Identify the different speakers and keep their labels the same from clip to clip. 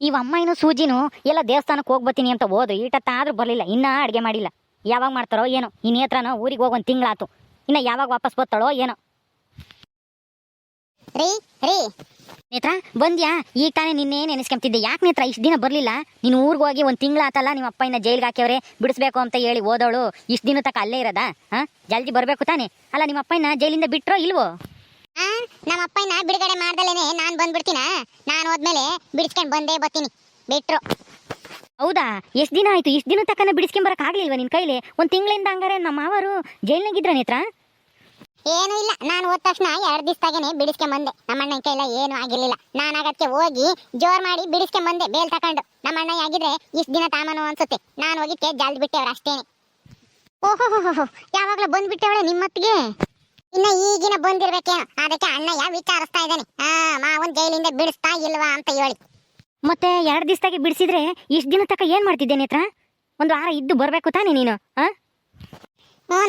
Speaker 1: ಅಮ್ಮ ಏನು ಸೂಜಿನು ಎಲ್ಲ ದೇವಸ್ಥಾನಕ್ಕೆ ಹೋಗ್ಬತ್ತೀನಿ ಅಂತ ಹೋದ್ರು ಈಟತ್ತಾದ್ರೂ ಬರಲಿಲ್ಲ. ಇನ್ನೂ ಅಡುಗೆ ಮಾಡಿಲ್ಲ. ಯಾವಾಗ ಮಾಡ್ತಾರೋ ಏನೋ. ಈ ನೇತ್ರನ ಊರಿಗೆ ಹೋಗಿ ಒಂದು ತಿಂಗಳಾತು. ಇನ್ನು ಯಾವಾಗ ವಾಪಸ್ ಬರ್ತಾಳೋ ಏನೋ.
Speaker 2: ರೀ ರೀ
Speaker 1: ನೇತ್ರ ಬಂದ್ಯಾ? ಈಗ ತಾನೇ ನಿನ್ನೆ ನೆನೆಸ್ಕೊಂತಿದ್ದೆ. ಯಾಕೆ ನೇತ್ರ ಇಷ್ಟು ದಿನ ಬರಲಿಲ್ಲ? ನೀನು ಊರಿಗೆ ಹೋಗಿ ಒಂದು ತಿಂಗಳಾತಲ್ಲ, ನಿಮ್ಮ ಅಪ್ಪ ಇನ್ನ ಜೈಲಿಗೆ ಹಾಕ್ಯವ್ರೆ ಬಿಡಿಸ್ಬೇಕು ಅಂತ ಹೇಳಿ ಹೋದವಳು ಇಷ್ಟು ದಿನ ತಕ್ಕ ಅಲ್ಲೇ ಇರೋದಾ? ಜಲ್ದಿ ಬರಬೇಕು ತಾನೆ. ಅಲ್ಲ ನಿಮ್ಮ ಅಪ್ಪ ಇನ್ನ ಜೈಲಿಂದ ಬಿಟ್ರೋ ಇಲ್ವೋ?
Speaker 2: ನಮ್ಮ ಅಪ್ಪನ ಬಿಡುಗಡೆ ಮಾಡ್ದಲೇನೆ ನಾನು ಬಂದ್ಬಿಡ್ತೀನ. ನಾನು ಹೋದ್ಮೇಲೆ ಬಿಡಿಸ್ಕೊಂಡು ಬಂದೇ ಬರ್ತೀನಿ. ಬಿಟ್ರು.
Speaker 1: ಹೌದಾ? ಎಷ್ಟು ದಿನ ಆಯ್ತು? ಇಷ್ಟು ದಿನ ತಕ್ಕನ ಬಿಡಿಸ್ಕೊಂಬರಕ್ ಆಗ್ಲಿಲ್ವಾ ನಿನ್ ಕೈಲಿ? ಒಂದು ತಿಂಗಳಿಂದ ಹಂಗಾರೆ ನಮ್ಮ ಮಾವರು ಜೈಲ್ನಾಗಿದ್ರ ನೇತ್ರ?
Speaker 2: ಏನೂ ಇಲ್ಲ, ನಾನು ಹೋದ ತಕ್ಷಣ 2 ದಿವಸದಾಗೇನೆ ಬಿಡಿಸ್ಕೊಂಬಂದೆ. ನಮ್ಮ ಅಣ್ಣನ ಕೈಲ ಏನೂ ಆಗಿರ್ಲಿಲ್ಲ. ನಾನು ಆಗಕ್ಕೆ ಹೋಗಿ ಜೋರ್ ಮಾಡಿ ಬಿಡಿಸ್ಕೊಂಬಂದೆ ಬೇಲ್ ತಕೊಂಡು. ನಮ್ಮ ಅಣ್ಣ ಆಗಿದ್ರೆ ಇಷ್ಟು ದಿನ ತಾಮನು ಅನ್ಸುತ್ತೆ. ನಾನು ಹೋಗಿಕ್ಕೆ ಜಲ್ದಿ ಬಿಟ್ಟೆವ್ರ ಅಷ್ಟೇನೆ. ಓಹೋ, ಯಾವಾಗ್ಲೂ ಬಂದ್ಬಿಟ್ಟೆವಳೆ ನಿಮ್ಮತ್ತಿಗೆ? ಇನ್ನ ಈಗಿನ ಬಂದಿರ್ಬೇಕೇನು, ಅದಕ್ಕೆ ಅಣ್ಣಯ್ಯ ವಿಚಾರಿಸ್ತಾ ಇದ್ದಾನೆ. ಮಾವನ್ ಜೈಲಿಂದ ಬಿಡಿಸ್ತಾ ಇಲ್ವಾ ಅಂತ ಹೇಳಿ.
Speaker 1: ಮತ್ತೆ 2 ದಿವಸದಾಗೆ ಬಿಡಿಸಿದ್ರೆ ಇಷ್ಟು ದಿನ ತಕ್ಕ ಏನ್ ಮಾಡ್ತಿದ್ದೆ ನೇತ್ರ? ಒಂದು ವಾರ ಇದ್ದು ಬರ್ಬೇಕು ತಾನೆ ನೀನು?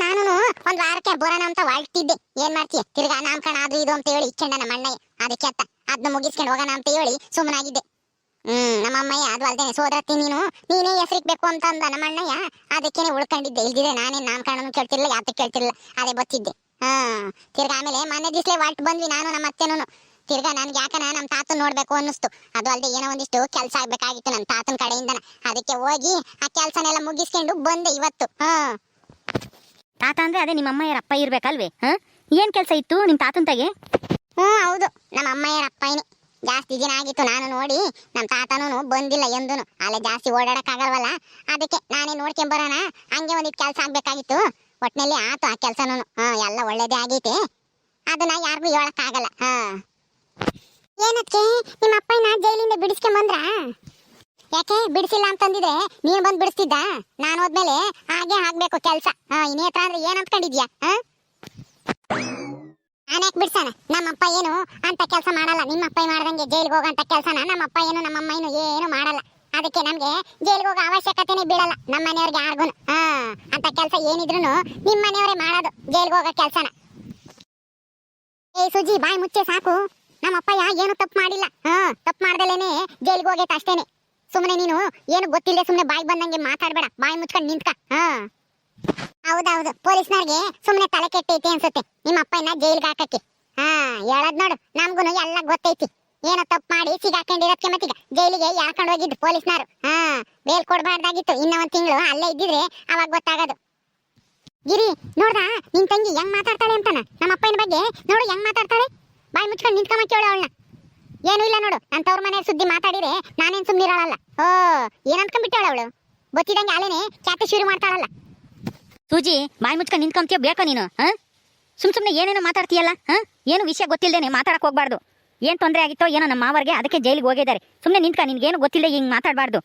Speaker 2: ನಾನು ಒಂದ್ ವಾರಕ್ಕೆ ಬರೋಣ ಅಂತ ಹೊರಟಿದ್ದೆ. ಏನ್ ಮಾಡ್ತೀಯ, ತಿರ್ಗಾ ನಾಮಕರಣ ಅದು ಇದು ಅಂತ ಹೇಳಿ ಇಚ್ಚಂಡ ನಮ್ಮ ಅಣ್ಣಯ್ಯ. ಅದಕ್ಕೆ ಅತ್ತ ಅದನ್ನ ಮುಗಿಸ್ಕೊಂಡು ಹೋಗೋಣ ಅಂತ ಹೇಳಿ ಸುಮ್ಮನಾಗಿದ್ದೆ. ನಮ್ಮ ಅಮ್ಮಯ್ಯ ಅದು ಅಲ್ದೇನೆ ಸೋದರತ್ತಿ ನೀನೇ ಹೆಸರಿಕ್ಬೇಕು ಅಂತ ಅಂದ ನಮ್ಮ ಅಣ್ಣಯ್ಯ. ಅದಕ್ಕೇನೆ ಉಳ್ಕೊಂಡಿದ್ದೆ. ಇಲ್ದಿದ್ರೆ ನಾನೇ ನಾಮಕರಣ ಕೇಳ್ತಿರ್ಲಿಲ್ಲ, ಯಾತಕ್ಕೆ ಕೇಳ್ತಿರ್ಲಿಲ್ಲ, ಅದೇ ಬತ್ತಿದ್ದೆ. ತಿರ್ಗಾ ಆಮೇಲೆ ಮನೆ ದಿಸ್ಲೆ ಹೊರಟು ಬಂದ್ವಿ ನಾನು ನಮ್ಮ ಅತ್ತೆನೂ. ತಿರ್ಗಾ ನನ್ಗೆ ಯಾಕನ ನಮ್ಮ ತಾತನ್ ನೋಡ್ಬೇಕು ಅನ್ನಿಸ್ತು. ಅದು ಅಲ್ಲದೆ ಏನೋ ಒಂದಿಷ್ಟು ಕೆಲಸ ಆಗ್ಬೇಕಾಗಿತ್ತು ನನ್ನ ತಾತನ ಕಡೆಯಿಂದನ. ಅದಕ್ಕೆ ಹೋಗಿ ಆ ಕೆಲಸನೆಲ್ಲ ಮುಗಿಸ್ಕೊಂಡು ಬಂದೆ ಇವತ್ತು.
Speaker 1: ತಾತ ಅಂದ್ರೆ ಅದೇ ನಿಮ್ಮ ಅಮ್ಮಯ್ಯರ ಅಪ್ಪ ಇರ್ಬೇಕಲ್ವೇ? ಏನ್ ಕೆಲಸ ಇತ್ತು ನಿಮ್ ತಾತನ್ ತಾಗೆ?
Speaker 2: ಹೌದು, ನಮ್ಮ ಅಮ್ಮಯ್ಯರ ಅಪ್ಪನೇ. ಜಾಸ್ತಿ ದಿನ ಆಗಿತ್ತು ನಾನು ನೋಡಿ. ನಮ್ಮ ತಾತನೂ ಬಂದಿಲ್ಲ ಎಂದೂ. ಅಲ್ಲೇ ಜಾಸ್ತಿ ಓಡಾಡಕ್ ಆಗಲ್ವಲ್ಲ, ಅದಕ್ಕೆ ನಾನೇ ನೋಡ್ಕೊಂಬರೋಣ. ಹಂಗೆ ಒಂದಿಟ್ಟು ಕೆಲಸ ಆಗ್ಬೇಕಾಗಿತ್ತು. ಒಟ್ನಲ್ಲಿ ಆತು ಆ ಕೆಲಸನೂ. ಎಲ್ಲ ಒಳ್ಳೇದೇ ಆಗೈತೆ. ಅದನ್ನ ಯಾರಿಗೂ ಹೇಳಕ್ ಆಗಲ್ಲ. ಏನಕ್ಕೆ ನಿಮ್ಮ ಅಪ್ಪನ ಜೈಲಿಂದ ಬಿಡಿಸ್ಕೊಂಬಂದ್ರ? ಯಾಕೆ ಬಿಡಿಸಿಲ್ಲ ಅಂತಂದಿದ್ರೆ ನೀನ್ ಬಂದ್ ಬಿಡಿಸ್ತಿದ್ದ? ನಾನು ಹೋದ್ಮೇಲೆ ಹಾಗೆ ಆಗ್ಬೇಕು ಕೆಲ್ಸ. ಇನ್ನೇತ್ರ ಅಂದ್ರೆ ಏನ್ ಅಂದ್ಕೊಂಡಿದ್ಯಾ? ನಾನ್ಯಾಕೆ ಬಿಡ್ಸಣ? ನಮ್ಮಪ್ಪ ಏನು ಅಂತ ಕೆಲಸ ಮಾಡಲ್ಲ. ನಿಮ್ಮಪ್ಪ ಮಾಡ್ದಂಗೆ ಜೈಲಿಗೆ ಹೋಗಂತ ಕೆಲಸನ ನಮ್ಮಪ್ಪ ಏನು ನಮ್ಮಮ್ಮ ಏನು ಮಾಡಲ್ಲ. ಅದಕ್ಕೆ ನಮ್ಗೆ ಜೈಲಿಗೆ ಹೋಗೋ ಅವಶ್ಯಕತೆನೇ ಬೀಳಲ್ಲ. ನಮ್ಮ ಮನೆಯವ್ರಿಗೆ ಯಾರಿಗೂ ಅಂತ ಕೆಲಸ ಏನಿದ್ರು ನಿಮ್ಮ ಮನೆಯವರೇ ಮಾಡೋದು, ಜೈಲಿಗೆ ಹೋಗೋ ಕೆಲಸನ. ಸುಜಿ ಬಾಯಿ ಮುಚ್ಚೆ ಸಾಕು. ನಮ್ಮಪ್ಪಯ್ಯ ಏನು ತಪ್ಪು ಮಾಡಿಲ್ಲ. ತಪ್ಪು ಮಾಡ್ದಲೇನೆ ಜೈಲಿಗೆ ಹೋಗೈತೆ ಅಷ್ಟೇನೆ. ಸುಮ್ಮನೆ ನೀನು ಏನು ಗೊತ್ತಿಲ್ಲದೆ ಸುಮ್ಮನೆ ಬಾಯಿ ಬಂದಂಗೆ ಮಾತಾಡ್ಬೇಡ. ಬಾಯಿ ಮುಚ್ಕೊಂಡು ನಿಂತ್ಕ. ಹೌದೌದು, ಪೊಲೀಸ್ನವ್ರಿಗೆ ಸುಮ್ಮನೆ ತಲೆ ಕೆಟ್ಟೈತಿ ಅನ್ಸುತ್ತೆ ನಿಮ್ಮ ಅಪ್ಪನ ಜೈಲಿಗೆ ಹಾಕಕ್ಕೆ. ಹೇಳದ್ ನೋಡು, ನಮ್ಗು ಎಲ್ಲ ಗೊತ್ತೈತಿ. ಏನೋ ತಪ್ಪು ಮಾಡಿ ಸಿಗಾಕೊಂಡಿರೋದಕ್ಕೆ ಮತ್ತೀಗ ಜೈಲಿಗೆ ಯಾಕೊಂಡು ಹೋಗಿದ್ದು ಪೊಲೀಸ್ನವರು. ಬೇಲ್ ಕೊಡ್ಬಾರ್ದಾಗಿತ್ತು. ಇನ್ನ 1 ತಿಂಗಳು ಅಲ್ಲೇ ಇದ್ದಿದ್ರೆ ಅವಾಗ ಗೊತ್ತಾಗೋದು. ಗಿರಿ ನೋಡ್ದ ನಿನ್ ತಂಗಿ ಹೆಂಗ್ ಮಾತಾಡ್ತಾಳೆ ಅಂತಾನ ನಮ್ಮ ಅಪ್ಪನ ಬಗ್ಗೆ? ನೋಡು ಹೆಂಗ್ ಮಾತಾಡ್ತಾಳೆ. ಬಾಯಿ ಮುಚ್ಕೊಂಡು ನಿಂತ್ಕೊಂಬ ಕೇಳು ಅವಳನ್ನ. ಏನು ಇಲ್ಲ ನೋಡು, ನನ್ನ ತವ್ರ ಮನೆ ಸುದ್ದಿ ಮಾತಾಡಿದ್ರೆ ನಾನೇನ್ ಸುಮ್ಮನಿರಲ್ಲ. ಏನ್ ಅನ್ಕೊಂಡ್ಬಿಟ್ಟವಳ ಅವಳು? ಗೊತ್ತಿದಂಗೆ ಅಲ್ಲೇನೆ ಚಾತೆ ಶುರು ಮಾಡ್ತಾಳಲ್ಲ.
Speaker 1: ಸೂಜಿ ಬಾಯಿ ಮುಚ್ಕೊಂಡು ನಿಂತ್ಕೊಂತೀಯ ಬೇಕಾ ನೀನು? ಸುಮ್ನೆ ಏನೇನೋ ಮಾತಾಡ್ತೀಯಲ್ಲ. ಏನು ವಿಷಯ ಗೊತ್ತಿಲ್ಲದೇನೆ ಮಾತಾಡಕ್ ಹೋಗ್ಬಾರ್ದು. ಏನ್ ತೊಂದರೆ ಆಗಿತ್ತೋ ಏನೋ ನಮ್ಮ ಮಾವರ್ಗೆ, ಅದಕ್ಕೆ ಜೈಲಿಗೆ ಹೋಗಿದ್ದಾರೆ. ಸುಮ್ಮನೆ ನಿಂತ್ಕ. ನಿನ್ಗೇನು ಗೊತ್ತಿಲ್ಲ, ಹಿಂಗ್ ಮಾತಾಡಬಾರ್ದು.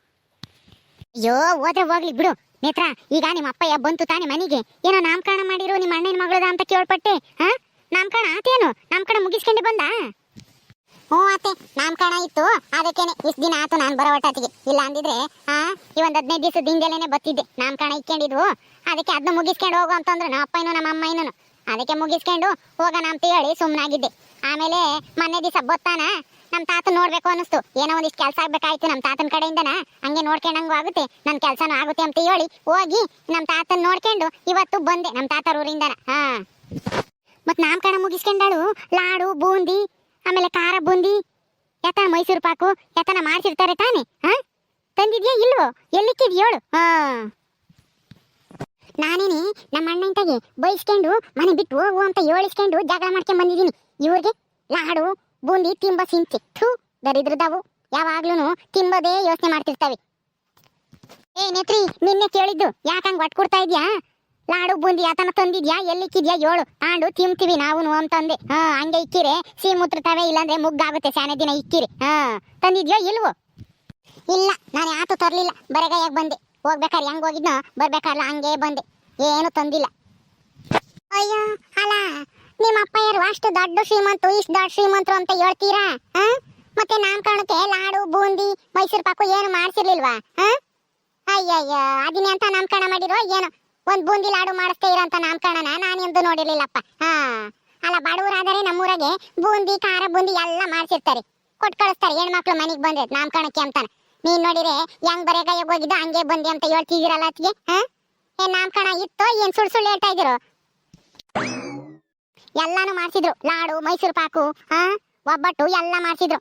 Speaker 2: ಅಯ್ಯೋ ಹೋದ್ರೆ ಹೋಗ್ಲಿ ಬಿಡು ನೇತ್ರ. ಈಗ ನಿಮ್ಮ ಅಪ್ಪಯ್ಯ ಬಂತು ತಾನೆ ಮನೆಗೆ. ಏನೋ ನಾಮಕರಣ ಮಾಡಿರೋ ನಿಮ್ಮ ಅಣ್ಣನ ಮಗಳದ ಅಂತ ಕೇಳ್ಪಟ್ಟೆ. ನಾಮಕರಣ ಆತೇನು? ನಾಮಕರಣ ಮುಗಿಸ್ಕೊಂಡು ಬಂದ? ಅತ್ತೆ ನಾಮಕರಣ ಇತ್ತು, ಅದಕ್ಕೇನೆ ಇಷ್ಟು ದಿನ ಆತು ನಾನು ಬರೋ ಒಟ್ಟಿಗೆ. ಇಲ್ಲ ಅಂದಿದ್ರೆ ಈ 15 ದಿವಸದ ಹಿಂದೆಲೇನೆ ಬತ್ತಿದ್ದೆ. ನಾಮಕರಣ ಇಕ್ಕೊಂಡಿದ್ವು, ಅದಕ್ಕೆ ಅದನ್ನ ಮುಗಿಸ್ಕೊಂಡು ಹೋಗು ಅಂತಂದ್ರು ನಮ್ಮ ಅಪ್ಪನೂ ನಮ್ಮ ಅಮ್ಮನೂ. ಅದಕ್ಕೆ ಮುಗಿಸ್ಕೊಂಡು ಹೋಗೋಣ ಅಂತ ಹೇಳಿ ಸುಮ್ಮನಾಗಿದ್ದೆ. ಆಮೇಲೆ ಮೊನ್ನೆ ದಿವಸ ಬತ್ತಾನ ನಮ್ಮ ತಾತನ ನೋಡ್ಬೇಕು ಅನ್ನಿಸ್ತು. ಏನೋ ಒಂದಿಷ್ಟು ಕೆಲಸ ಆಗ್ಬೇಕಾಯ್ತು ನಮ್ಮ ತಾತನ ಕಡೆಯಿಂದನ. ಹಂಗೆ ನೋಡ್ಕೊಂಡಂಗೂ ಆಗುತ್ತೆ, ನನ್ನ ಕೆಲಸನೂ ಆಗುತ್ತೆ ಅಂತ ಹೇಳಿ ಹೋಗಿ ನಮ್ಮ ತಾತನ ನೋಡ್ಕೊಂಡು ಇವತ್ತು ಬಂದೆ ನಮ್ಮ ತಾತರ ಊರಿಂದನ. ಮತ್ ನಾಮಕರಣ ಮುಗಿಸ್ಕೊಂಡಾಳು ಲಾಡು ಬೂಂದಿ ಆಮೇಲೆ ಖಾರ ಬೂಂದಿ ಯಾತನ ಮೈಸೂರು ಪಾಕು ಯಾತನ ಮಾಡ್ಸಿರ್ತಾರೆ ತಾನೆ. ತಂದಿದ್ಯಾ ಇಲ್ವೋ? ಎಲ್ಲಿಕ್ಕಿದ್ಯ ಹೇಳು. ನಾನೇನೆ ನಮ್ಮ ಅಣ್ಣನ ತಾಗೆ ಬೈಸ್ಕೊಂಡು ಮನೆ ಬಿಟ್ಟು ಹೋಗು ಅಂತ ಹೇಳಿಸ್ಕೊಂಡು ಜಗಳ ಮಾಡ್ಕೊಂಡ್ ಬಂದಿದ್ದೀನಿ. ಇವ್ರಿಗೆ ಲಾಡು ಬೂಂದಿ ತಿಂಬ ಸಿಂಚೆ ದರಿದ್ರದವು. ಯಾವಾಗ್ಲೂ ತಿಂಬದೇ ಯೋಚನೆ ಮಾಡ್ತಿರ್ತವೆ. ನೇತ್ರಿ ನಿನ್ನೆ ಕೇಳಿದ್ದು ಯಾಕಂಗ್ ಒಟ್ಟು ಕೊಡ್ತಾ ಇದ್ಯಾ? ಲಾಡು ಬೂಂದಿ ಯಾತನ ತಂದಿದ್ಯಾ? ಎಲ್ಲಿಕ್ಕಿದ್ಯಾ ಹೇಳು, ಆಂಡು ತಿಂತೀವಿ ನಾವು ಅಂತಂದೆ. ಹಂಗೆ ಇಕ್ಕಿರೆ ಸಿಹಿ ಮುತ್ತಿರ್ತವೆ, ಇಲ್ಲಾಂದ್ರೆ ಮುಗ್ಗಾಗುತ್ತೆ. ಸ್ಯಾನೆ ದಿನ ಇಕ್ಕಿರಿ. ತಂದಿದ್ಯೋ ಇಲ್ವೋ? ಇಲ್ಲ, ನಾನು ಯಾತು ತರ್ಲಿಲ್ಲ, ಬರೆಗಾಯಾಗ ಬಂದೆ. ಹೋಗ್ಬೇಕಾರೆ ಹೆಂಗ್ ಹೋಗಿದ್ನೋ ಬರ್ಬೇಕಾರಲ್ಲ ಹಂಗೆ ಬಂದೆ, ಏನು ತಂದಿಲ್ಲ. ಅಯ್ಯೋ ಅಲ್ಲ, ನಿಮ್ಮ ಅಪ್ಪ ಯಾರು ಅಷ್ಟು ದೊಡ್ಡ ಶ್ರೀಮಂತರು, ಇಷ್ಟು ದೊಡ್ಡ ಶ್ರೀಮಂತರು ಅಂತ ಹೇಳ್ತೀರಾ? ಮತ್ತೆ ನಾಮಕರಣಕ್ಕೆ ಲಾಡು ಬೂಂದಿ ಮೈಸೂರು ಪಾಕು ಏನು ಮಾಡ್ಸಿರ್ಲಿಲ್ವಾ? ಅಯ್ಯಯ್ಯ, ಅದನ್ನೇ ಅಂತ ನಾಮಕರಣ ಮಾಡಿರೋ ಏನೋ. ಒಂದ್ ಬೂಂದಿ ಲಾಡು ಮಾಡಿಸ್ತೇ ಇರೋಂತ ನಾಮಕರಣನ ನಾನೆಂದು ನೋಡಿರ್ಲಿಲ್ಲಪ್ಪ. ಅಲ್ಲ, ಬಡವರಾದರೆ ನಮ್ಮೂರಾಗೆ ಬೂಂದಿ ಖಾರ ಬೂಂದಿ ಎಲ್ಲ ಮಾಡ್ಸಿರ್ತಾರೆ. ಕೊಟ್ಟು ಕಳಿಸ್ತಾರೆ ಹೆಣ್ಮಕ್ಳು ಮನೆಗೆ ಬಂದ್ರೆ ನಾಮಕರಣಕ್ಕೆ ಅಂತಾನೆ. ನೀನ್ ನೋಡಿರೆ ಹೆಂಗ್ ಬರೆಗಾಯ ಹೋಗಿದ್ದ ಹಂಗೆ ಬಂದೆ ಅಂತ ಹೇಳ್ತಿದ್ದೀರಲ್ಲ ಅತ್ತಿಗೆ. ಏನ್ ನಾಮಕರಣ ಇತ್ತೋ ಏನ್ ಸುಳ್ಳು ಸುಳ್ಳು ಹೇಳ್ತಾ ಇದ್ದೀರೋ? ಎಲ್ಲಾನು ಮಾಡ್ಸಿದ್ರು, ಲಾಡು, ಮೈಸೂರು ಪಾಕು, ಒಬ್ಬಟ್ಟು ಎಲ್ಲ ಮಾಡ್ಸಿದ್ರು.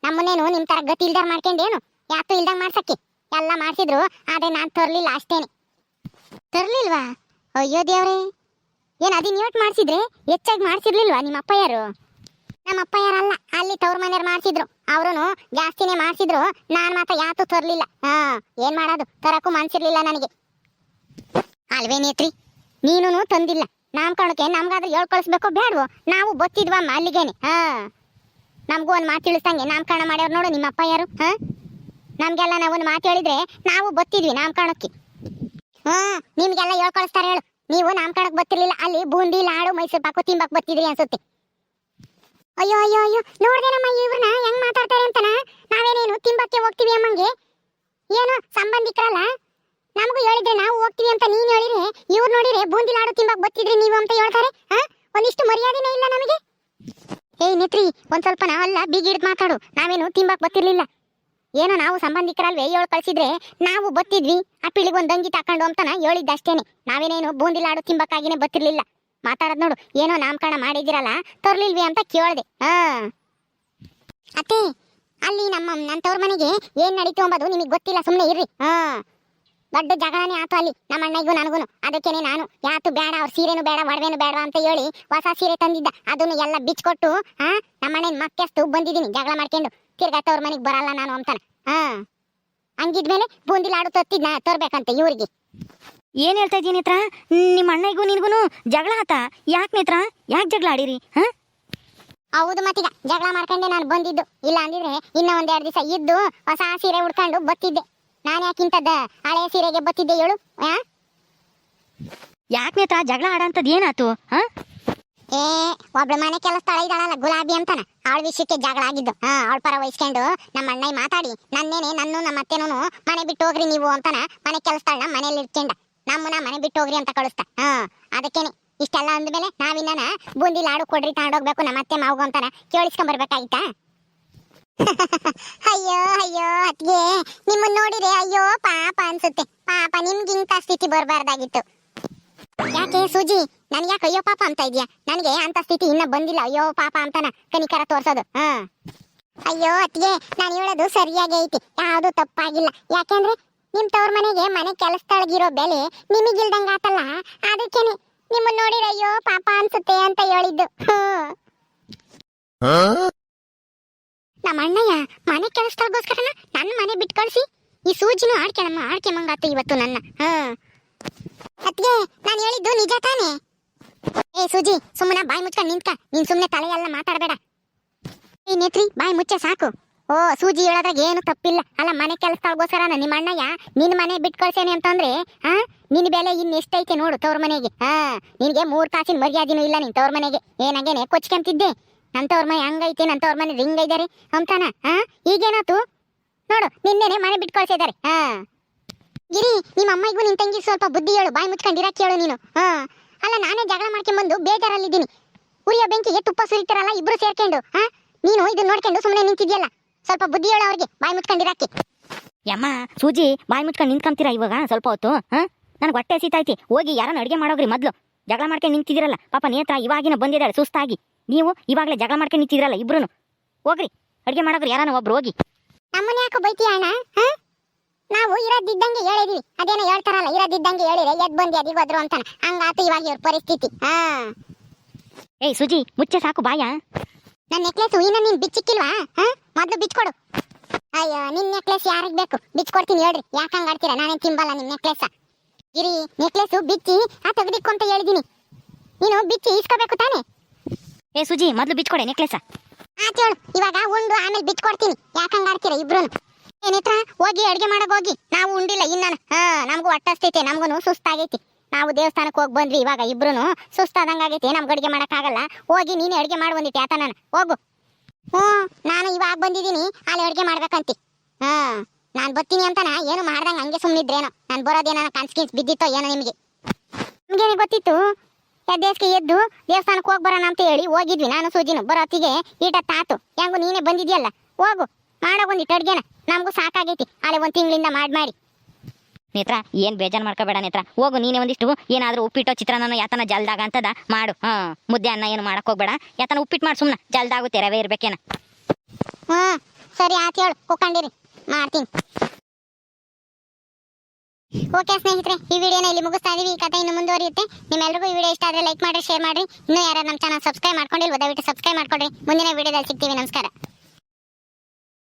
Speaker 2: ನಮ್ಮನ್ನೇನು ನಿಮ್ ತರ ಗತಿ ಇಲ್ದಾರ ಮಾಡ್ಕೊಂಡೇನು, ಯಾತು ಇಲ್ದಂಗ್ ಮಾಡ್ಸಕ್ಕೆ ಎಲ್ಲ ಮಾಡ್ಸಿದ್ರು. ಆದ್ರೆ ನಾನ್ ತರ್ಲಿಲ್ಲ ಅಷ್ಟೇನೆ. ತರ್ಲಿಲ್ವಾ? ಅಯ್ಯೋ ದೇವ್ರೆ, ಏನ್ ಅದಿನ್ಯೋಟ್ ಮಾಡ್ಸಿದ್ರೆ ಹೆಚ್ಚಾಗಿ ಮಾಡ್ಸಿರ್ಲಿಲ್ವಾ ನಿಮ್ಮ ಅಪ್ಪ ಯಾರು? ನಮ್ಮ ಅಪ್ಪ ಯಾರಲ್ಲ, ಅಲ್ಲಿ ತವ್ರ ಮನೆಯವ್ರು ಮಾಡ್ಸಿದ್ರು. ಅವ್ರು ಜಾಸ್ತಿನೇ ಮಾಡ್ಸಿದ್ರು. ನಾನ್ ಮಾತ್ರ ಯಾತು ತರ್ಲಿಲ್ಲ. ಏನ್ ಮಾಡೋದು, ತರಕ್ಕೂ ಮನ್ಸಿರ್ಲಿಲ್ಲ ನನಗೆ. ಅಲ್ವೇ ನೇತ್ರಿ, ನೀನು ತಂದಿಲ್ಲ ನಾಮಕರಣಕ್ಕೆ. ನಮ್ಗಾದ್ರೆ ಹೇಳ್ ಕಳಿಸ್ಬೇಕೋ ಬೇಡವೋ? ನಾವು ಬತ್ತಿದ್ವಮ್ಮ ಅಲ್ಲಿಗೇನೆ. ನಮಗೂ ಒಂದು ಮಾತು ತಿಳಿಸ್ತಂಗೆ ನಾಮಕರಣ ಮಾಡ್ಯವ್ರು ನೋಡು ನಿಮ್ಮ ಅಪ್ಪ ಯಾರು. ನಮ್ಗೆಲ್ಲ ನಾವೊಂದು ಮಾತು ಹೇಳಿದ್ರೆ ನಾವು ಬತ್ತಿದ್ವಿ ನಾಮಕರಣಕ್ಕೆ. ನಿಮ್ಗೆಲ್ಲ ಹೇಳ್ ಕಳಿಸ್ತಾರೆ ಹೇಳು. ನೀವು ನಾಮಕರಣಕ್ಕೆ ಬತ್ತಿರ್ಲಿಲ್ಲ, ಅಲ್ಲಿ ಬೂಂದಿ, ಲಾಡು, ಮೈಸೂರು ಪಾಕು ತಿಂಬಕ್ ಬತ್ತಿದ್ರಿ ಅನ್ಸುತ್ತೆ. ಅಯ್ಯೋ ಅಯ್ಯೋ ಅಯ್ಯೋ, ನೋಡ್ದೇನಮ್ಮ ಇವ್ರನ್ನ ಹೆಂಗ್ ಮಾತಾಡ್ತಾರೆ ಅಂತನ. ನಾವೇನೇನು ತಿಂಬಕ್ಕೆ ಹೋಗ್ತೀವಿ ಅಮ್ಮಂಗೆ? ಏನು ಸಂಬಂಧಿಕರಲ್ಲ, ನಮಗೂ ಹೇಳಿದ್ರೆ ನಾವು ಹೋಗ್ತೀವಿ ಅಂತ ನೀನ್ ಹೇಳಿದ್ರೆ, ಇವ್ರು ನೋಡಿದ್ರೆ ಬೂಂದಿ ಲಾಡು ತಿಂಬಕ್ ಬತ್ತಿದ್ರಿ ನೀವು ಅಂತ ಹೇಳ್ತಾರೆ. ಒಂದಿಷ್ಟು ಮರ್ಯಾದೆನೇ ಇಲ್ಲ ನಮಗೆ. ಏಯ್ ನೇತ್ರಿ, ಒಂದ್ ಸ್ವಲ್ಪ ನಾವಲ್ಲ ಬೀಗಿ ಹಿಡ್ದು ಮಾತಾಡು. ನಾವೇನು ತಿಂಬಕ್ ಬತ್ತಿರ್ಲಿಲ್ಲ. ಏನೋ ನಾವು ಸಂಬಂಧಿಕರಲ್ವೇ ಹೇಳಿ ಕಳ್ಸಿದ್ರೆ ನಾವು ಬತ್ತಿದ್ವಿ. ಆ ಪಿಳಿಗೊಂದು ಅಂಗಿ ತಕೊಂಡು ಅಂತನ ಹೇಳಿದ್ದಷ್ಟೇನೆ. ನಾವೇನೇನು ಬೂಂದಿ ಲಾಡು ತಿಂಬಕ್ಕಾಗಿನೇ ಬತ್ತಿರ್ಲಿಲ್ಲ. ಮಾತಾಡೋದ್ ನೋಡು, ಏನೋ ನಾಮಕರಣ ಮಾಡಿದಿರಲ್ಲ ತರ್ಲಿಲ್ವಿ ಅಂತ ಕೇಳ್ದೆ. ಅತ್ತೆ, ಅಲ್ಲಿ ನನ್ನ ತವ್ರ ಮನೆಗೆ ಏನ್ ನಡೀತು ಅಂಬದು ನಿಮಗೆ ಗೊತ್ತಿಲ್ಲ, ಸುಮ್ಮನೆ ಇರ್ರಿ. ದೊಡ್ಡ ಜಗಳನೇ ಆತು ಅಲ್ಲಿ ನಮ್ಮ ಅಣ್ಣಗೂ ನನಗೂ. ಅದಕ್ಕೇನೆ ನಾನು ಯಾತು ಬೇಡ, ಅವ್ರ ಸೀರೆನು ಬೇಡ, ಒಡವೆನು ಬೇಡ ಅಂತ ಹೇಳಿ ಹೊಸ ಸೀರೆ ತಂದಿದ್ದ. ಅದನ್ನು ಎಲ್ಲ ಬಿಚ್ಕೊಟ್ಟು ನಮ್ಮ ಅಣ್ಣನ ಮಕ್ಕೆಸ್ತು ಬಂದಿದ್ದೀನಿ ಜಗಳ ಮಾಡ್ಕೊಂಡು. ತಿರ್ಗಾ ತವ್ರ ಮನೆಗೆ ಬರಲ್ಲ ನಾನು ಅಂತಾನೆ. ಹಂಗಿದ್ಮೇಲೆ ಬೂಂದಿ ಲಾಡು ತರ್ಬೇಕಂತೆ ಇವ್ರಿಗೆ.
Speaker 1: ಏನ್ ಹೇಳ್ತಾ ಇದೀಯ ನೇತ್ರ? ನಿಮ್ಮ ಅಣ್ಣಗೂ ನಿನ್ಗೂ ಜಗಳ ಆತ? ಯಾಕೆ ನೇತ್ರ, ಯಾಕೆ ಜಗಳ ಆಡಿರಿ?
Speaker 2: ಹೌದು, ಮತ್ತೀಗ ಜಗಳ ಮಾಡ್ಕೊಂಡೆ ನಾನು ಬಂದಿದ್ದು. ಇಲ್ಲ ಅಂದಿದ್ರೆ ಇನ್ನ ಒಂದೆರಡು ದಿವಸ ಇದ್ದು ಹೊಸ ಸೀರೆ ಉಡ್ಕೊಂಡು ಬತ್ತಿದ್ದೆ. ನಾನು ಯಾಕಿಂತದ ಹಳೆಯ ಸೀರೆಗೆ ಬತ್ತಿದ್ದೆ ಹೇಳು?
Speaker 1: ಯಾಕೆ ನೇತ್ರ ಜಗಳ ಆಡಂತದ್ ಏನಾತು?
Speaker 2: ಒಬ್ಳ ಮನೆ ಕೆಲಸ ಇದ್ದಾಳಲ್ಲ ಗುಲಾಬಿ ಅಂತಾನ, ಅವಳ ವಿಷಯಕ್ಕೆ ಜಗಳ ಆಗಿದ್ದು. ಅವಳ ಪರ ವಹಿಸ್ಕೊಂಡು ನಮ್ಮ ಅಣ್ಣ ಮಾತಾಡಿ ನನ್ನೇನೆ ನಮ್ಮ ಅತ್ತೆನೂ ಮನೆ ಬಿಟ್ಟು ಹೋಗ್ರಿ ನೀವು ಅಂತಾನ. ಮನೆ ಕೆಲಸಗಳನ್ನ ಮನೇಲಿ ಇಟ್ಕೊಂಡ ನಮ್ಮನ್ನ ಮನೆ ಬಿಟ್ಟು ಹೋಗ್ರಿ ಅಂತ ಕಳಿಸ್ತಾ. ಅದಕ್ಕೇನೆ ಇಷ್ಟೆಲ್ಲ ಅಂದ್ಮೇಲೆ ನಾವಿನ್ನ ಬೂಂದಿ ಲಾಡು ಕೊಡ್ರಿ ತಗೊಂಡೋಗ್ಬೇಕು ನಮ್ಮ ಅತ್ತೆ ಮಾವು ಅಂತಾನ ಕೇಳಿಸ್ಕೊಂಬರ್ಬೇಕಾಗಿತ್ತಾ? ಅಯ್ಯೋ ಅಯ್ಯೋ ಅತ್ಗೆ, ನಿಮ್ಮನ್ನ ನೋಡಿದ್ರೆ ಅಯ್ಯೋ ಪಾಪ ಅನ್ಸುತ್ತೆ. ಪಾಪ ನಿಮ್ಗೆ ಇಂಥ ಸ್ಥಿತಿ ಬರಬಾರ್ದಾಗಿತ್ತು. ಯಾಕೆ ಸೂಜಿ, ನನ್ಗೆ ಯಾಕೆ ಅಯ್ಯೋ ಪಾಪ ಅಂತ ಇದೆಯಾ? ನನಗೆ ಅಂತ ಸ್ಥಿತಿ ಇನ್ನ ಬಂದಿಲ್ಲ. ಅಯ್ಯೋ ಪಾಪ ಅಂತಾನ ಕನಿಕರ ತೋರ್ಸೋದು. ಅಯ್ಯೋ ಅತ್ಗೆ, ನಾನು ಹೇಳೋದು ಸರಿಯಾಗಿ ಐತಿ, ಯಾವುದು ತಪ್ಪಾಗಿಲ್ಲ. ಯಾಕೆಂದ್ರೆ ನಿಮ್ ತವ್ರ ಮನೆಗೆ ಮನೆ ಕೆಲಸದೊಳಗಿರೋ ಬೆಲೆ ನಿಮಗಿಲ್ದಂಗ ಆತಲ್ಲ, ಅದಕ್ಕೇನೆ ನಿಮ್ಮನ್ನ ನೋಡಿದ್ರೆ ಅಯ್ಯೋ ಪಾಪ ಅನ್ಸುತ್ತೆ ಅಂತ ಹೇಳಿದ್ದು. ನಮ್ಮ ಅಣ್ಣಯ್ಯ ಮನೆ ಕೆಲಸದೊಳಗೋಸ್ಕರನ ನನ್ನ ಮನೆ ಬಿಟ್ಟು ಕಳ್ಸಿ ಈ ಸೂಜಿನೂ ಆಡ್ಕೆ ಮಂಗಾತು ಇವತ್ತು ನನ್ನ. ಅತ್ಗೆ, ನಾನು ಹೇಳಿದ್ದು ನಿಜ ತಾನೇ? ಏ ಸೂಜಿ, ಸುಮ್ಮನೆ ಬಾಯಿ ಮುಚ್ಕೊಂಡು ನಿಂತ್ಕ. ನೀನ್ ಸುಮ್ಮನೆ ತಲೆ ಎಲ್ಲ ಮಾತಾಡಬೇಡ. ಏ ನೇತ್ರಿ, ಬಾಯಿ ಮುಚ್ಚೆ ಸಾಕು. ಓ, ಸೂಜಿ ಹೇಳೋದಾಗ ಏನು ತಪ್ಪಿಲ್ಲ. ಅಲ್ಲ, ಮನೆ ಕೆಲಸದೊಳಗೋಸ್ಕರ ನಿಮ್ಮ ಅಣ್ಣಯ್ಯ ನಿನ್ ಮನೆ ಬಿಟ್ಟು ಕಳ್ಸೇನೆ ಅಂತಂದ್ರೆ ನಿನ್ ಬೆಲೆ ಇನ್ನೆಷ್ಟೈತೆ ನೋಡು ತವ್ರ ಮನೆಗೆ. ನಿನ್ಗೆ 3 ಕಾಸಿನ ಮರ್ಯಾದಿನೂ ಇಲ್ಲ ನಿನ್ ತವ್ರ ಮನೆಗೆ. ಏನಾಗೇನೆ ಕೊಚ್ಕೊಂತಿದ್ದೆ, ನನ್ನ ತವ್ರ ಮನೆ ಹಂಗೈತೆ, ನನ್ನ ತವ್ರ ಮನೆ ಹಿಂಗೈದಾರೆ ಅಂತಾನ. ಈಗೇನಾತು ನೋಡು, ನಿನ್ನೆನೆ ಮನೆ ಬಿಟ್ಟು ಕಳ್ಸಿದಾರೆ. ಗಿರಿ, ನಿಮ್ಮ ಅಮ್ಮಗೂ ನಿನ್ ತಂಗಿ ಸ್ವಲ್ಪ ಬುದ್ಧಿ ಹೇಳು, ಬಾಯಿ ಮುಚ್ಕೊಂಡಿರಕ್ಕೆ ಹೇಳು ನೀನು. ಅಲ್ಲ, ನಾನೇ ಜಗಳ ಮಾಡ್ಕೊಂಡ್ಬಂದು ಬೇಜಾರಲ್ಲಿದ್ದೀನಿ. ಉರಿಯೋ ಬೆಂಕಿಗೆ ತುಪ್ಪ ಸುರಿತಾರಲ್ಲ ಇಬ್ರು ಸೇರ್ಕೊಂಡು. ನೀನು ಇದನ್ನ ನೋಡ್ಕೊಂಡು ಸುಮ್ಮನೆ ನಿಂತಿದ್ಯಲ್ಲ, ಸ್ವಲ್ಪ ಬುದ್ಧಿ ಹೇಳು ಅವ್ರಿಗೆ, ಬಾಯಿ ಮುಚ್ಕೊಂಡಿರಕ್ಕೆ.
Speaker 1: ಯಮ್ಮ ಸೂಜಿ, ಬಾಯಿ ಮುಚ್ಕೊಂಡು ನಿಂತ್ಕೊಂತೀರಾ ಇವಾಗ ಸ್ವಲ್ಪ ಹೊತ್ತು? ನನ್ಗೆ ಹೊಟ್ಟೆ ಹಸಿತೈತಿ, ಹೋಗಿ ಯಾರನ್ನ ಅಡುಗೆ ಮಾಡೋಗ್ರಿ. ಮೊದ್ಲು ಜಗಳ ಮಾಡ್ಕೊಂಡು ನಿಂತಿದ್ದೀರಲ್ಲ, ಪಾಪ ನೇತ್ರ ಇವಾಗಿನ ಬಂದಿದ್ದಾಳೆ ಸುಸ್ತಾಗಿ. ನೀವು ಇವಾಗಲೇ ಜಗಳ ಮಾಡ್ಕೊಂಡು ನಿಂತಿದ್ದೀರಲ್ಲ ಇಬ್ರು, ಹೋಗ್ರಿ ಅಡುಗೆ ಮಾಡೋಗ್ರಿ ಯಾರನ್ನ ಒಬ್ರು ಹೋಗಿ.
Speaker 2: ನಮ್ಮನ್ನ ಯಾಕೆ ಬೈತೀಯ ಅಣ್ಣ? ನಾವು ಇರೋದಿದ್ದಂಗೆ ಹೇಳಿದ್ವಿ. ಅದೇನೋ ಹೇಳ್ತಾರಲ್ಲ, ಇರೋದಿದ್ದಂಗೆ ಹೇಳಿದ್ರೆ ಎದ್ ಬಂದು ಎದಿಗೆ ಹೋದ್ರು ಅಂತಾನ. ಹಂಗಾತು ಇವಾಗ ಇವ್ರ ಪರಿಸ್ಥಿತಿ.
Speaker 1: ಏಯ್ ಸುಜಿ, ಮುಚ್ಚೆ ಸಾಕು ಬಾಯ.
Speaker 2: ನನ್ನ ನೆಕ್ಲೆಸ್ ಇನ್ನ ನೀನ್ ಬಿಚ್ಚಿಕ್ಕಿಲ್ವಾ? ಮೊದ್ಲು ಬಿಚ್ಕೊಡು. ಅಯ್ಯೋ, ನಿನ್ ನೆಕ್ಲೆಸ್ ಯಾರಿಗ್ ಬೇಕು? ಬಿಚ್ಕೊಡ್ತೀನಿ ಹೇಳ್ರಿ. ಯಾಕಂಗ ಆಡ್ತೀರಾ? ನಾನೇನ್ ತಿಂಬಲ್ಲ ನಿಮ್ ನೆಕ್ಲೆಸ್. ಗಿರಿ, ನೆಕ್ಲೆಸ್ ಬಿಚ್ಚಿ ತೆಗ್ದಿಕ್ಕು ಅಂತ ಹೇಳಿದೀನಿ. ನೀನು ಬಿಚ್ಚಿ ಇಸ್ಕೋಬೇಕು ತಾನೆ?
Speaker 1: ಏ ಸುಜಿ, ಮೊದ್ಲು ಬಿಚ್ಕೊಡೆ ನೆಕ್ಲೆಸ್.
Speaker 2: ಹೇಳು, ಇವಾಗ ಉಂಡು ಆಮೇಲೆ ಬಿಚ್ಕೊಡ್ತೀನಿ. ಯಾಕಂಗ ಆಡ್ತೀರಾ ಇಬ್ರು? ಏನಿತ್ರ ಹೋಗಿ ಅಡ್ಗೆ ಮಾಡಕ್ ಹೋಗಿ. ನಾವು ಉಂಡಿಲ್ಲ ಇನ್ನ. ನಮಗೂ ಹೊಟ್ಟಸ್ತೈತೆ, ನಮ್ಗೂ ಸುಸ್ತಾಗೈತಿ. ನಾವು ದೇವಸ್ಥಾನಕ್ಕೆ ಹೋಗಿ ಬಂದ್ವಿ, ಇವಾಗ ಇಬ್ರು ಸುಸ್ತಾದಂಗಾಗೈತಿ. ನಮ್ಗೆ ಅಡ್ಗೆ ಮಾಡಕ್ ಆಗಲ್ಲ. ಹೋಗಿ ನೀನು ಅಡ್ಗೆ ಮಾಡಿ ಬಂದಿತ್ತೆ ಆತ ನಾನು ಹೋಗು. ನಾನು ಇವಾಗ ಬಂದಿದ್ದೀನಿ, ಅಲ್ಲಿ ಅಡ್ಗೆ ಮಾಡ್ಬೇಕಂತಿ. ನಾನು ಬರ್ತೀನಿ ಅಂತಾನ ಏನು ಮಾಡ್ದಂಗ ಹಂಗೆ ಸುಮ್ಮನಿದ್ರೇನೋ. ನಾನು ಬರೋದೇನ ಕನ್ಸ್ಕಿನ್ಸ್ ಬಿದ್ದಿತ್ತೋ ಏನೋ ನಿಮಗೆ. ನಿಮ್ಗೇನೆ ಗೊತ್ತಿತ್ತು? ಎದ್ದೇಸ್ಗೆ ಎದ್ದು ದೇವಸ್ಥಾನಕ್ಕೆ ಹೋಗಿ ಬರೋಣ ಅಂತ ಹೇಳಿ ಹೋಗಿದ್ವಿ ನಾನು ಸೂಜಿನು ಬರೋತ್ತಿಗೆ ಈಟ ತಾತು ಹೆಂಗು ನೀನೇ ಬಂದಿದ್ಯಲ್ಲ ಹೋಗು ಮಾಡೋಗೊಂದಿಟ್ಟು ಅಡ್ಗೆನ ನಮಗೂ ಸಾಕಾಗೈತಿ ಅಲ್ಲೇ ಒಂದು ತಿಂಗಳಿಂದ ಮಾಡಿ
Speaker 1: ನೇತ್ರ ಏನ್ ಬೇಜಾರ್ ಮಾಡ್ಕೋಬೇಡ ನೇತ್ರ ಹೋಗು ನೀನೇ ಒಂದಿಷ್ಟು ಏನಾದ್ರೂ ಉಪ್ಪಿಟ್ಟು ಚಿತ್ರಾನ್ನ ಯಾತನ ಜಲ್ದಾಗ ಅಂತದ ಮಾಡು ಮುದ್ದೆ ಅನ್ನ ಏನು ಮಾಡಕ್ ಹೋಗ್ಬೇಡ ಯಾತನ ಉಪ್ಪಿಟ್ಟು ಮಾಡಿ ಸುಮ್ಮನೆ ಜಲ್ದಾಗುತ್ತೆ ರವೆ ಇರ್ಬೇಕೇನ.
Speaker 2: ಸರಿ ಆಯ್ತು ಹೇಳು ಹೋಗ್ಕೊಂಡಿರಿ ಮಾಡ್ತೀನಿ. ಓಕೆ ಸ್ನೇಹಿತರೆ, ಈ ವಿಡಿಯೋನ ಇಲ್ಲಿ ಮುಗಿಸ್ತಾ ಇದೀವಿ. ಈ ಕಥೆ ಇನ್ನು ಮುಂದುವರಿಯುತ್ತೆ. ನಿಮ್ಮೆಲ್ಲರಿಗೂ ಈ ವಿಡಿಯೋ ಇಷ್ಟ ಆದರೆ ಲೈಕ್ ಮಾಡಿ, ಶೇರ್ ಮಾಡಿ. ಇನ್ನೂ ಯಾರು ನಮ್ಮ ಚಾನಲ್ ಸಬ್ಸ್ಕ್ರೈಬ್ ಮಾಡ್ಕೊಂಡಿಲ್ವೋ ದಯವಿಟ್ಟು ಸಬ್ಸ್ಕ್ರೈಬ್ ಮಾಡ್ಕೊಡ್ರಿ. ಮುಂದಿನ ವಿಡಿಯೋದಲ್ಲಿ ಸಿಗ್ತೀವಿ. ನಮಸ್ಕಾರ.